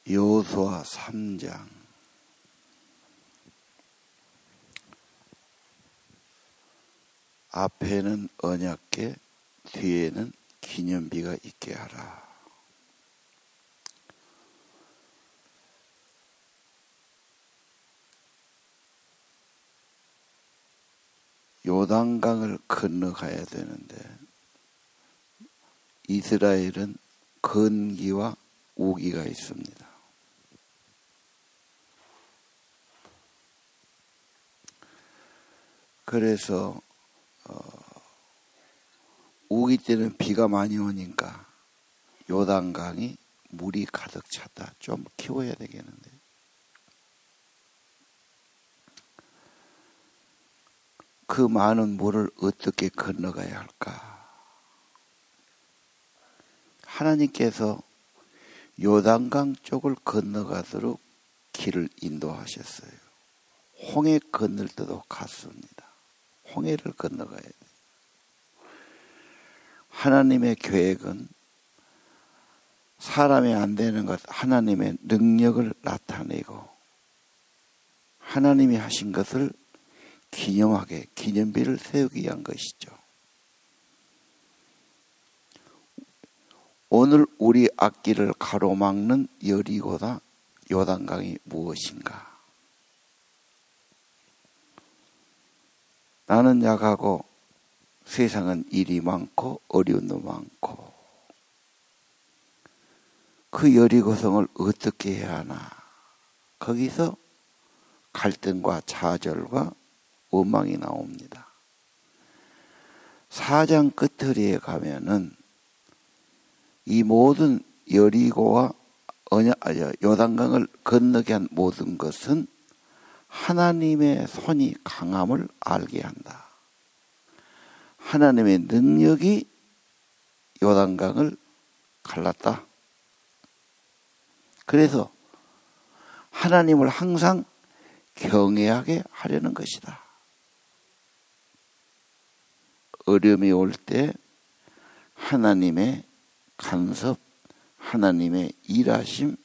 여호수아 3장. 앞에는 언약궤, 뒤에는 기념비가 있게 하라. 요단강을 건너가야 되는데 이스라엘은 건기와 우기가 있습니다. 그래서 우기 때는 비가 많이 오니까 요단강이 물이 가득 찼다. 좀 키워야 되겠는데. 그 많은 물을 어떻게 건너가야 할까? 하나님께서 요단강 쪽을 건너가도록 길을 인도하셨어요. 홍해 건널 때도 같습니다. 홍해를 건너가야 돼요. 하나님의 계획은 사람이 안 되는 것, 하나님의 능력을 나타내고 하나님이 하신 것을 기념하게 기념비를 세우기 위한 것이죠. 오늘 우리 앞길을 가로막는 여리고다 요단강이 무엇인가? 나는 약하고 세상은 일이 많고 어려움도 많고 그 여리고성을 어떻게 해야 하나? 거기서 갈등과 좌절과 원망이 나옵니다. 4장 끝허리에 가면은 이 모든 여리고와 요단강을 건너게 한 모든 것은 하나님의 손이 강함을 알게 한다. 하나님의 능력이 요단강을 갈랐다. 그래서 하나님을 항상 경외하게 하려는 것이다. 어려움이 올 때 하나님의 간섭, 하나님의 일하심,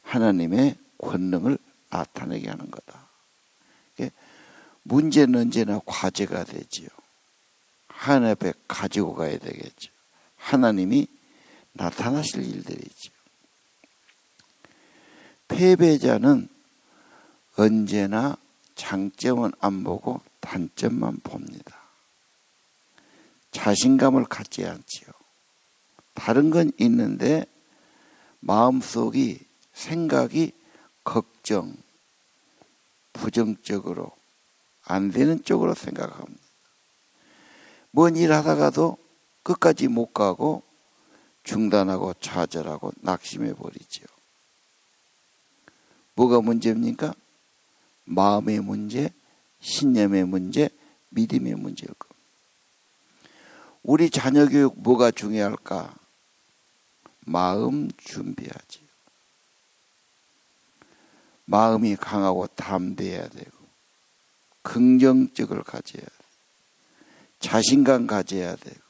하나님의 권능을 나타내게 하는 거다. 문제는 언제나 과제가 되지요. 하나님 앞에 가지고 가야 되겠죠. 하나님이 나타나실 일들이죠. 패배자는 언제나 장점은 안 보고 단점만 봅니다. 자신감을 갖지 않지요. 다른 건 있는데 마음속이 생각이 걱정, 부정적으로 안 되는 쪽으로 생각합니다. 뭔 일 하다가도 끝까지 못 가고 중단하고 좌절하고 낙심해 버리죠. 뭐가 문제입니까? 마음의 문제, 신념의 문제, 믿음의 문제일 겁니다. 우리 자녀 교육 뭐가 중요할까? 마음 준비하지. 마음이 강하고 담대해야 되고 긍정적을 가져야 되고 자신감 가져야 되고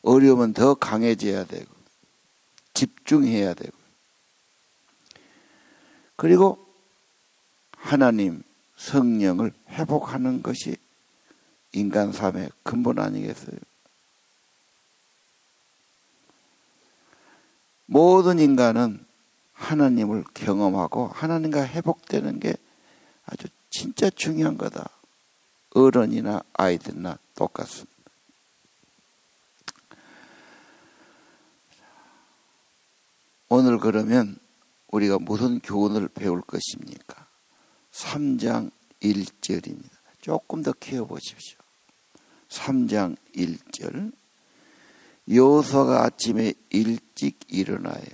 어려우면 더 강해져야 되고 집중해야 되고 그리고 하나님 성령을 회복하는 것이 인간 삶의 근본 아니겠어요? 모든 인간은 하나님을 경험하고 하나님과 회복되는 게 아주 진짜 중요한 거다. 어른이나 아이들이나 똑같습니다. 오늘 그러면 우리가 무슨 교훈을 배울 것입니까? 3장 1절입니다. 조금 더 키워보십시오. 3장 1절. 여호수아가 아침에 일찍 일어나요.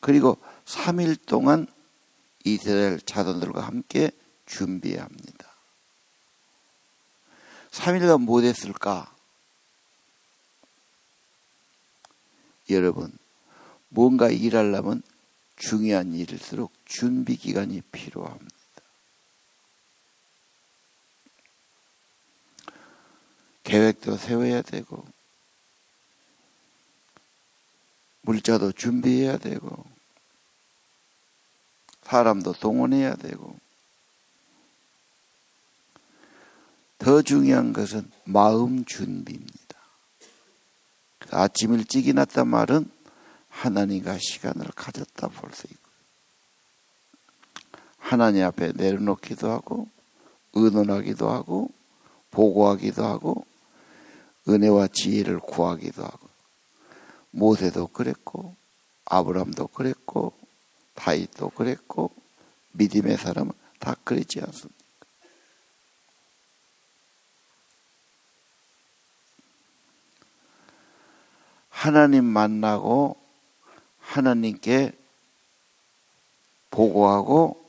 그리고 3일 동안 이스라엘 자손들과 함께 준비합니다. 3일간 뭐 했을까? 여러분, 뭔가 일하려면 중요한 일일수록 준비 기간이 필요합니다. 계획도 세워야 되고 물자도 준비해야 되고 사람도 동원해야 되고, 더 중요한 것은 마음 준비입니다. 아침 일찍 일어났단 말은 하나님과 시간을 가졌다 볼 수 있고, 하나님 앞에 내려놓기도 하고, 의논하기도 하고, 보고하기도 하고, 은혜와 지혜를 구하기도 하고. 모세도 그랬고, 아브라함도 그랬고, 다윗도 그랬고, 믿음의 사람은 다 그랬지 않습니까? 하나님 만나고 하나님께 보고하고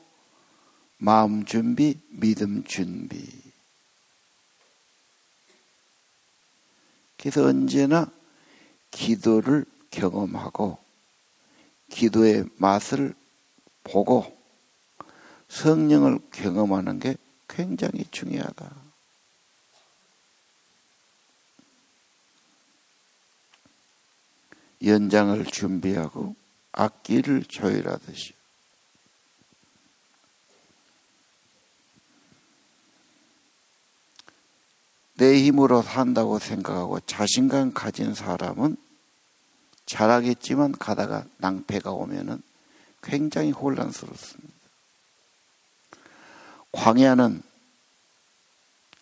마음 준비, 믿음 준비. 그래서 언제나 기도를 경험하고 기도의 맛을 보고 성령을 경험하는 게 굉장히 중요하다. 연장을 준비하고 악기를 조율하듯이 내 힘으로 산다고 생각하고 자신감 가진 사람은 잘하겠지만 가다가 낭패가 오면은 굉장히 혼란스럽습니다. 광야는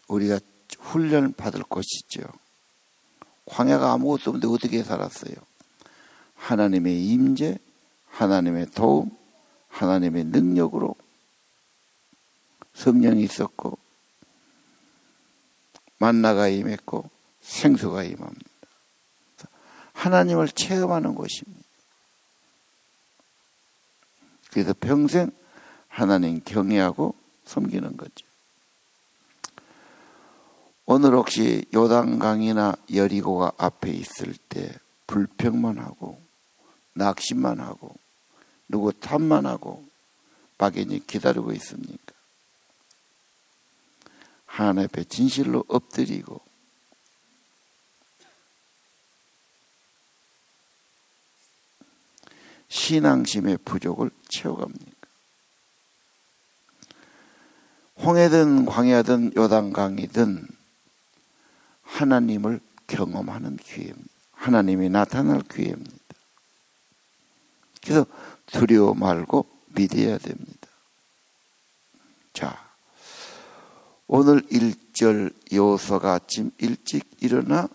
우리가 훈련 받을 곳이죠. 광야가 아무것도 없는데 어떻게 살았어요? 하나님의 임재, 하나님의 도움, 하나님의 능력으로 성령이 있었고 만나가 임했고 생수가 임합니다. 하나님을 체험하는 곳입니다. 그래서 평생 하나님 경외하고 섬기는 거죠. 오늘 혹시 요단강이나 여리고가 앞에 있을 때 불평만 하고 낙심만 하고 누구 탓만 하고 막연히 기다리고 있습니까? 하나님 앞에 진실로 엎드리고 신앙심의 부족을 채워갑니까? 홍해든 광야든 요단강이든 하나님을 경험하는 기회입니다. 하나님이 나타날 기회입니다. 그래서 두려워 말고 믿어야 됩니다. 자, 오늘 1절 여호수아가 아침 일찍 일어나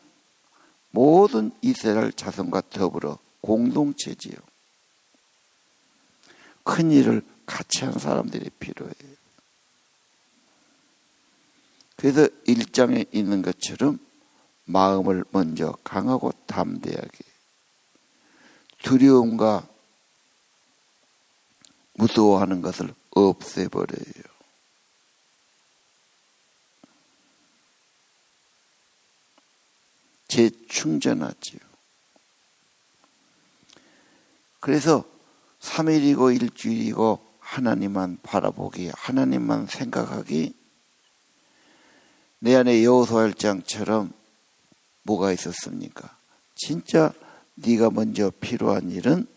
모든 이스라엘 자손과 더불어 공동체지요. 큰 일을 같이 한 사람들이 필요해요. 그래서 1장에 있는 것처럼 마음을 먼저 강하고 담대하게 두려움과 무서워하는 것을 없애버려요. 재충전하지요. 그래서 3일이고 일주일이고 하나님만 바라보기, 하나님만 생각하기, 내 안에 여호수아 1장처럼 뭐가 있었습니까? 진짜 네가 먼저 필요한 일은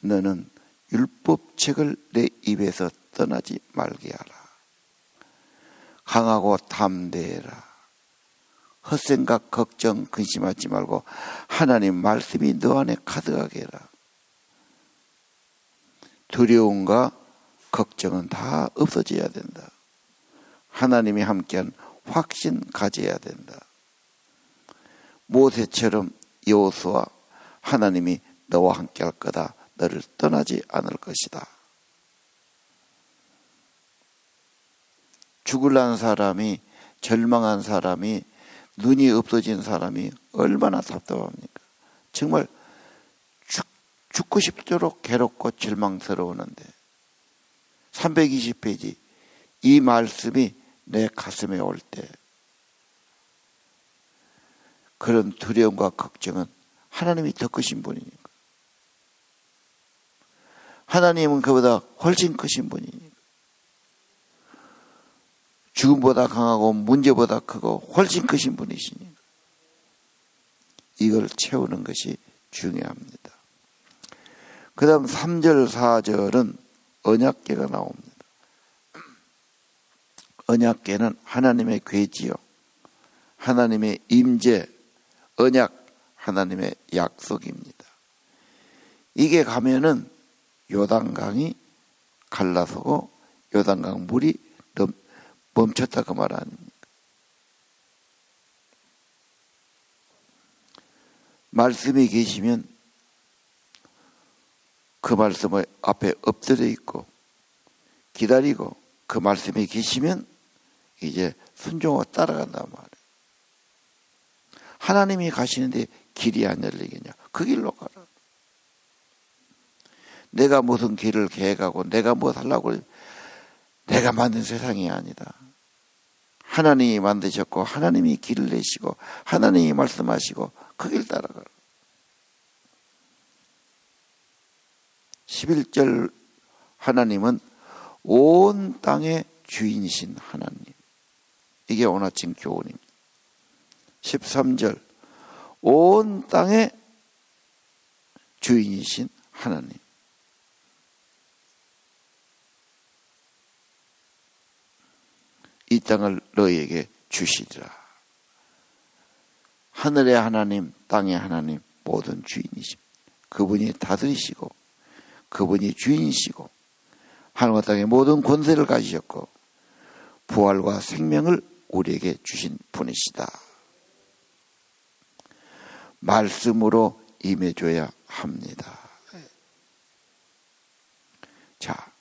너는 율법책을 내 입에서 떠나지 말게 하라. 강하고 담대해라. 헛생각, 걱정, 근심하지 말고 하나님 말씀이 너 안에 가득하게 해라. 두려움과 걱정은 다 없어져야 된다. 하나님이 함께한 확신 가져야 된다. 모세처럼 여호수아, 하나님이 너와 함께할 거다. 너를 떠나지 않을 것이다. 죽으려는 사람이, 절망한 사람이, 눈이 없어진 사람이 얼마나 답답합니까? 정말 죽고 싶도록 괴롭고 절망스러우는데 320페이지 이 말씀이 내 가슴에 올 때 그런 두려움과 걱정은 하나님이 더 크신 분이니까. 하나님은 그보다 훨씬 크신 분이니까. 죽음보다 강하고 문제보다 크고 훨씬 크신 분이시니까. 이걸 채우는 것이 중요합니다. 그 다음 3절 4절은 언약궤가 나옵니다. 언약궤는 하나님의 궤지요, 하나님의 임재, 언약, 하나님의 약속입니다. 이게 가면은 요단강이 갈라서고 요단강 물이 멈췄다 그 말 아닙니까? 말씀이 계시면 그 말씀을 앞에 엎드려 있고 기다리고 그 말씀이 계시면 이제 순종하고 따라간단 말이에요. 하나님이 가시는데 길이 안 열리겠냐? 그 길로 가라. 내가 무슨 길을 계획하고 내가 뭐 하려고 내가 만든 세상이 아니다. 하나님이 만드셨고 하나님이 길을 내시고 하나님이 말씀하시고 그 길 따라가라. 11절 하나님은 온 땅의 주인이신 하나님. 이게 오늘 아침 교훈입니다. 13절 온 땅의 주인이신 하나님. 이 땅을 너희에게 주시리라. 하늘의 하나님, 땅의 하나님, 모든 주인이십니다. 그분이 다스리시고 그분이 주인이시고 하늘과 땅의 모든 권세를 가지셨고 부활과 생명을 우리에게 주신 분이시다. 말씀으로 임해줘야 합니다. 자,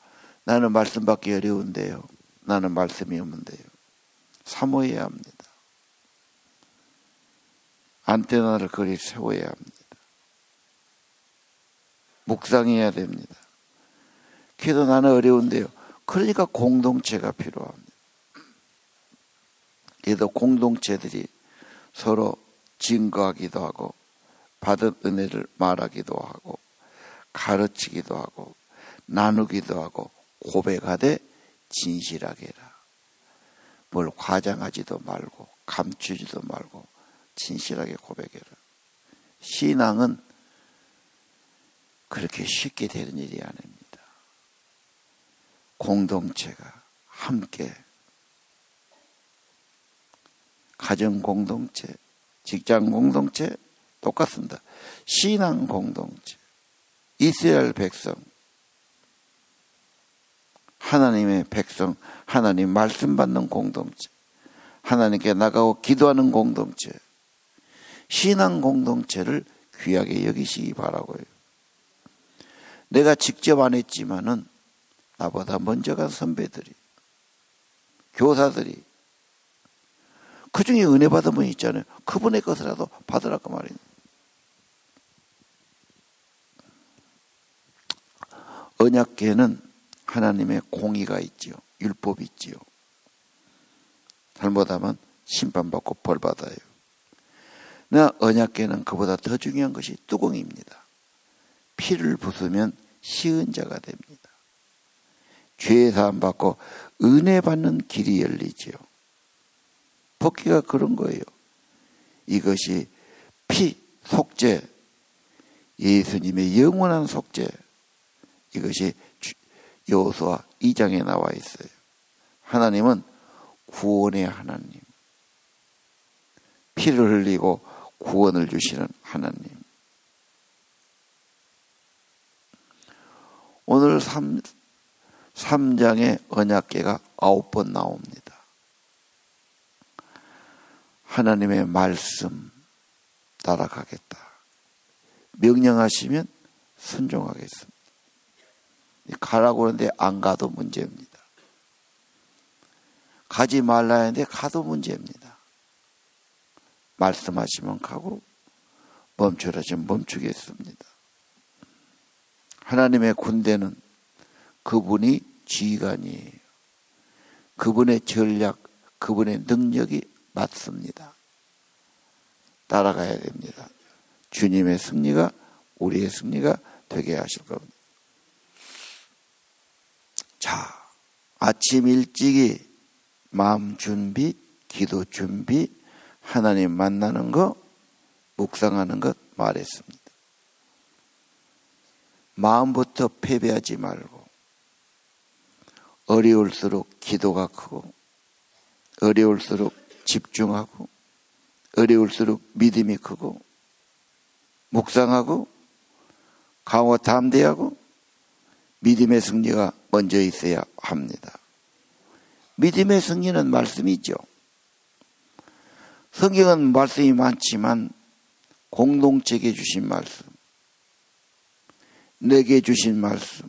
나는 말씀 받기 어려운데요. 나는 말씀이 없는데요. 사모해야 합니다. 안테나를 거리 세워야 합니다. 묵상해야 됩니다. 그래도 나는 어려운데요. 그러니까 공동체가 필요합니다. 그래도 공동체들이 서로 증거하기도 하고 받은 은혜를 말하기도 하고 가르치기도 하고 나누기도 하고 고백하되 진실하게 해라. 뭘 과장하지도 말고 감추지도 말고 진실하게 고백해라. 신앙은 그렇게 쉽게 되는 일이 아닙니다. 공동체가 함께 가정 공동체, 직장 공동체 똑같습니다. 신앙 공동체, 이스라엘 백성, 하나님의 백성, 하나님 말씀 받는 공동체, 하나님께 나가고 기도하는 공동체, 신앙 공동체를 귀하게 여기시기 바라고요. 내가 직접 안 했지만은 나보다 먼저 간 선배들이, 교사들이, 그 중에 은혜 받은 분이 있잖아요. 그분의 것이라도 받으라고 말입니다. 언약궤는 하나님의 공의가 있지요. 율법이 있지요. 잘못하면 심판받고 벌받아요. 나 언약궤는 그보다 더 중요한 것이 뚜껑입니다. 피를 부수면 시은 자가 됩니다. 죄 사함 받고 은혜 받는 길이 열리지요. 복귀가 그런 거예요. 이것이 피, 속죄, 예수님의 영원한 속죄, 이것이 여호수아 2장에 나와 있어요. 하나님은 구원의 하나님, 피를 흘리고 구원을 주시는 하나님. 오늘 3장의 언약궤가 9번 나옵니다. 하나님의 말씀 따라가겠다. 명령하시면 순종하겠습니다. 가라고 하는데 안 가도 문제입니다. 가지 말라 하는데 가도 문제입니다. 말씀하시면 가고 멈추라 하시면 멈추겠습니다. 하나님의 군대는 그분이 지휘관이에요. 그분의 전략, 그분의 능력이 맞습니다. 따라가야 됩니다. 주님의 승리가 우리의 승리가 되게 하실 겁니다. 자, 아침 일찍이 마음 준비, 기도 준비, 하나님 만나는 거, 묵상하는 것 말했습니다. 마음부터 패배하지 말고 어려울수록 기도가 크고, 어려울수록 집중하고, 어려울수록 믿음이 크고, 묵상하고, 강호 담대하고, 믿음의 승리가 먼저 있어야 합니다. 믿음의 승리는 말씀이죠. 성경은 말씀이 많지만 공동체에게 주신 말씀, 내게 주신 말씀,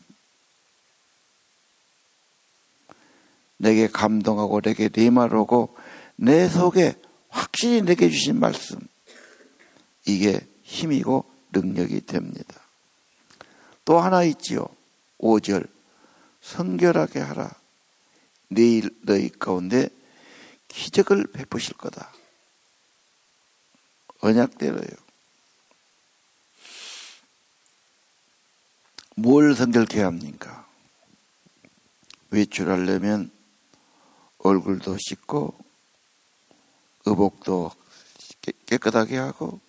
내게 감동하고 내게 내말하고 내 속에 확실히 내게 주신 말씀, 이게 힘이고 능력이 됩니다. 또 하나 있지요. 5절 성결하게 하라. 내일 너희 가운데 기적을 베푸실 거다. 언약대로요. 뭘 성결케 합니까? 외출하려면 얼굴도 씻고 의복도 깨끗하게 하고,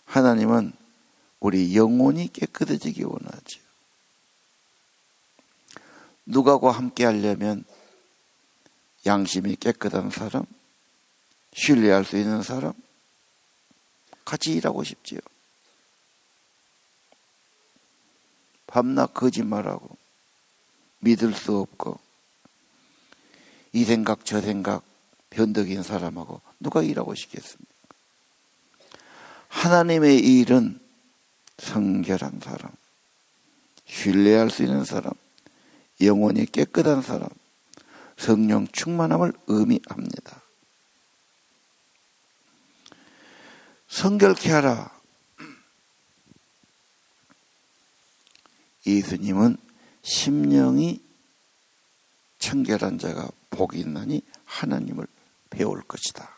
하나님은 우리 영혼이 깨끗해지기 원하죠. 누구하고 함께 하려면 양심이 깨끗한 사람, 신뢰할 수 있는 사람, 같이 일하고 싶지요. 밤낮 거짓말하고 믿을 수 없고 이 생각 저 생각 변덕인 사람하고 누가 일하고 싶겠습니까? 하나님의 일은 성결한 사람, 신뢰할 수 있는 사람, 영혼이 깨끗한 사람, 성령 충만함을 의미합니다. 성결케 하라. 예수님은 심령이 청결한 자가 복이 있나니 하나님을 배울 것이다.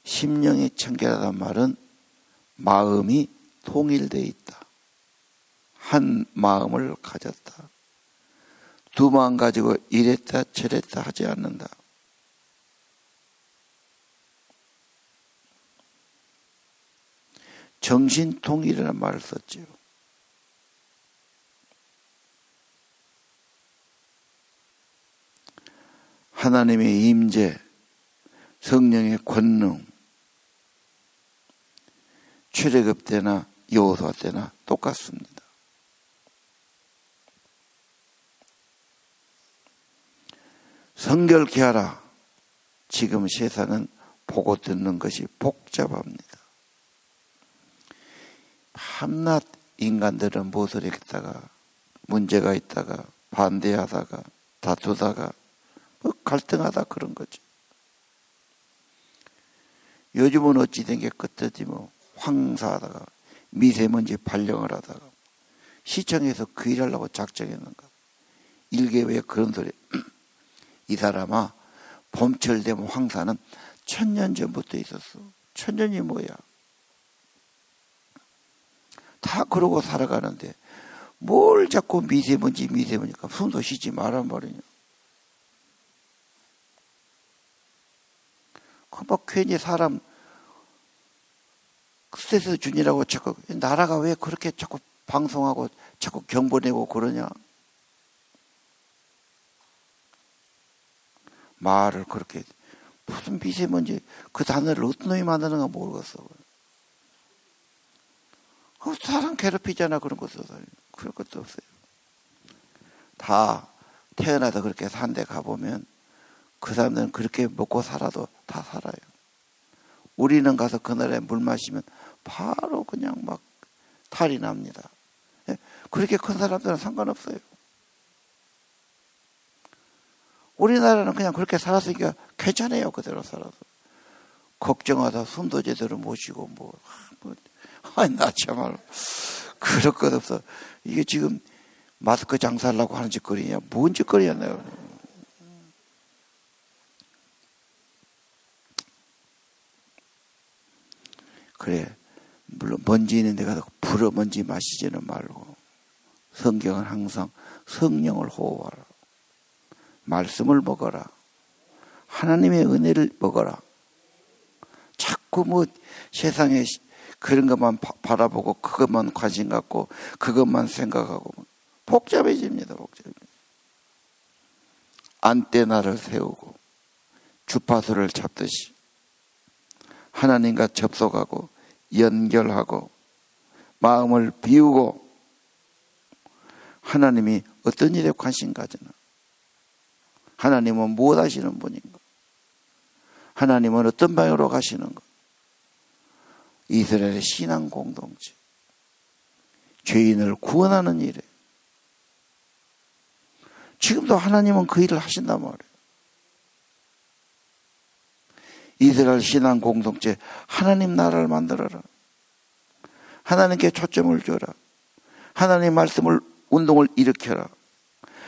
심령이 청결하단 말은 마음이 통일되어 있다. 한 마음을 가졌다. 두 마음 가지고 이랬다 저랬다 하지 않는다. 정신통일이라는 말을 썼죠. 하나님의 임재, 성령의 권능, 출애굽 때나 여호수아 때나 똑같습니다. 성결케 하라. 지금 세상은 보고 듣는 것이 복잡합니다. 밤낮 인간들은 무엇을 했다가 문제가 있다가 반대하다가 다투다가 갈등하다 그런 거죠. 요즘은 어찌 된 게 끝이지 뭐 황사하다가 미세먼지 발령을 하다가 시청에서 그 일하려고 작정했는가. 일개 왜 그런 소리. 이 사람아, 봄철 되면 황사는 1000년 전부터 있었어. 1000년이 뭐야. 다 그러고 살아가는데 뭘 자꾸 미세먼지니까 숨도 쉬지 말란 말이냐. 막 괜히 사람 스트레스 주니라고 자꾸, 나라가 왜 그렇게 자꾸 방송하고 자꾸 경보 내고 그러냐. 말을 그렇게, 무슨 미세먼지, 그 단어를 어떤 놈이 만드는가 모르겠어. 사람 괴롭히잖아, 그런 거 써서. 그럴 것도 없어요. 다 태어나서 그렇게 산 데 가보면 그 사람들은 그렇게 먹고 살아도 다 살아요. 우리는 가서 그날에 물 마시면 바로 그냥 막 탈이 납니다. 그렇게 큰 사람들은 상관없어요. 우리나라는 그냥 그렇게 살았으니까 괜찮아요. 그대로 살아서. 걱정하다 숨도 제대로 못 쉬고 아니 나 참말로 그럴 것 없어. 이게 지금 마스크 장사하려고 하는 짓거리냐. 뭔 짓거리야 내가. 그래, 물론 먼지 있는 데 가서 불어 먼지 마시지는 말고 성경은 항상 성령을 호흡하라. 말씀을 먹어라. 하나님의 은혜를 먹어라. 자꾸 세상에 그런 것만 바라보고 그것만 관심 갖고 그것만 생각하고 복잡해집니다. 안테나를 세우고 주파수를 잡듯이 하나님과 접속하고 연결하고 마음을 비우고 하나님이 어떤 일에 관심 가지나, 하나님은 무엇 하시는 분인가, 하나님은 어떤 방향으로 가시는가. 이스라엘의 신앙 공동체, 죄인을 구원하는 일에 지금도 하나님은 그 일을 하신단 말이에요. 이스라엘 신앙 공동체, 하나님 나라를 만들어라. 하나님께 초점을 줘라. 하나님 말씀을 운동을 일으켜라.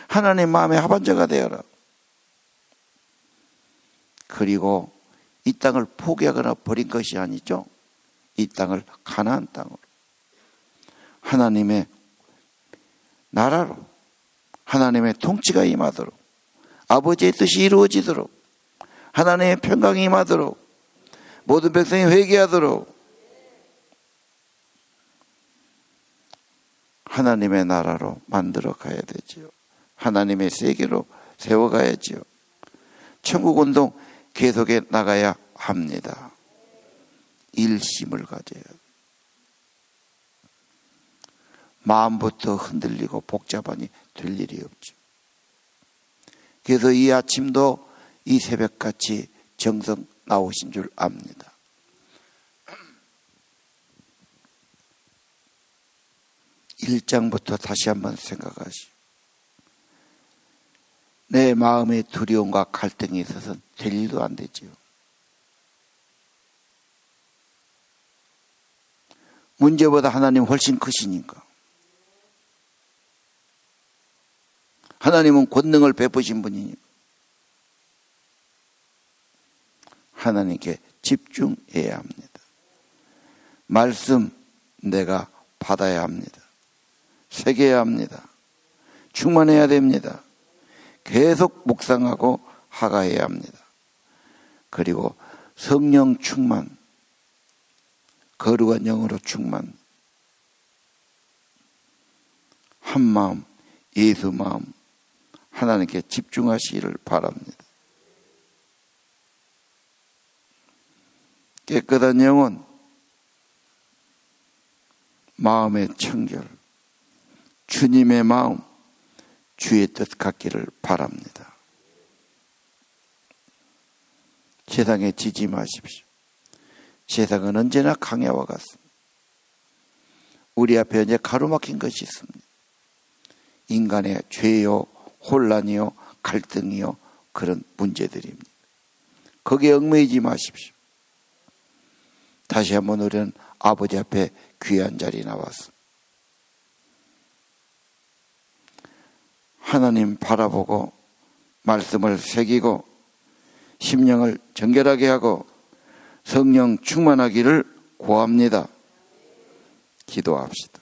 하나님 마음에 합한 자가 되어라. 그리고 이 땅을 포기하거나 버린 것이 아니죠. 이 땅을 가나안 땅으로, 하나님의 나라로, 하나님의 통치가 임하도록, 아버지의 뜻이 이루어지도록, 하나님의 평강이 임하도록, 모든 백성이 회개하도록 하나님의 나라로 만들어 가야 되지요. 하나님의 세계로 세워가야지요. 천국운동 계속해 나가야 합니다. 일심을 가져야 돼요. 마음부터 흔들리고 복잡하니 될 일이 없죠. 그래서 이 아침도 이 새벽같이 정성 나오신 줄 압니다. 일장부터 다시 한번 생각하시오. 내 마음의 두려움과 갈등이 있어서 될 일도 안 되지요. 문제보다 하나님 훨씬 크시니까. 하나님은 권능을 베푸신 분이니까 하나님께 집중해야 합니다. 말씀 내가 받아야 합니다. 새겨야 합니다. 충만해야 됩니다. 계속 묵상하고 하가해야 합니다. 그리고 성령 충만, 거룩한 영으로 충만, 한 마음, 예수 마음, 하나님께 집중하시기를 바랍니다. 깨끗한 영혼, 마음의 청결, 주님의 마음, 주의 뜻 갖기를 바랍니다. 세상에 지지 마십시오. 세상은 언제나 강야와 같습니다. 우리 앞에 이제 가로막힌 것이 있습니다. 인간의 죄요, 혼란이요, 갈등이요, 그런 문제들입니다. 거기에 얽매이지 마십시오. 다시 한번 우리는 아버지 앞에 귀한 자리 나왔습니다. 하나님 바라보고 말씀을 새기고 심령을 정결하게 하고 성령 충만하기를 구합니다. 기도합시다.